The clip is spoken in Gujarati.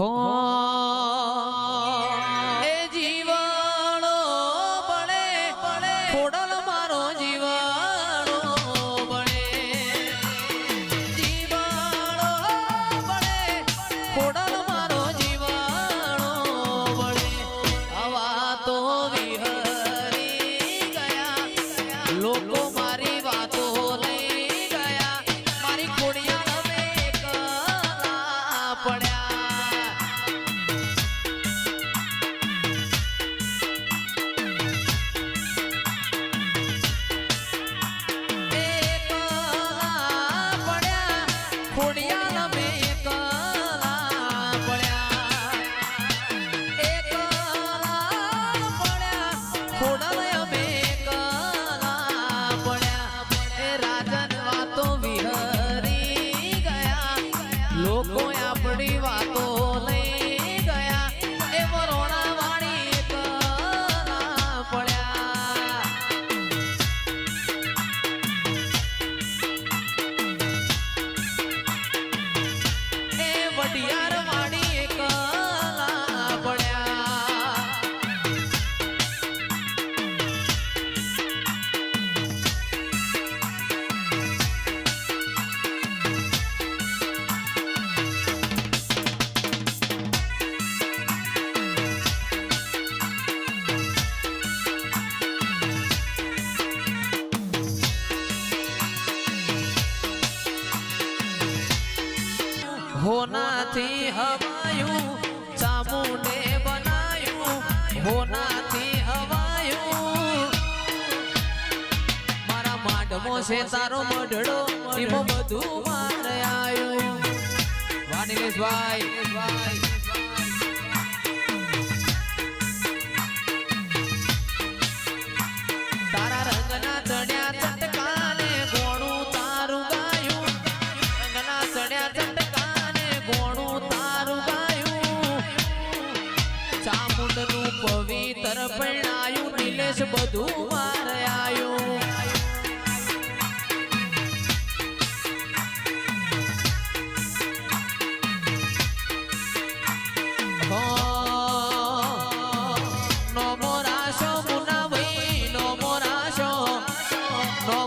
હો એ જીવાણો બળે ખોડલ મારો જીવાણો બળે જીવાણો બળે ખોડલ મારો જીવાણો બળે આવા તો વિહરી ગયા લોકો મારી વાતો લઈ ગયા મારી ખોડિયાળ મેં કલા પડ્યા લોકો આપણી વાતો લઈ ગયા એ વરોણા વાળી કલા પડ્યા એ વડિયાર વાળી કલા પડ્યા હોનાથી હવાયું ચામુંડે બનાયું હોનાથી હવાયું મારા માંડમો છે તારો મઢડો એમાં બધું માર આવ્યું વાનીલેશભાઈ તારા રંગના ચડ્યા ચટકાને ગોણું તારું ગાયું રંગના ચડ્યા ચટકાને ગોણું તારું ગાયું ચામુંડનું પવિત્ર પરણાયું નીલેશ બધું માર આવ્યું નો મોરાશો મુના ભાઈ નો મોરાશો નો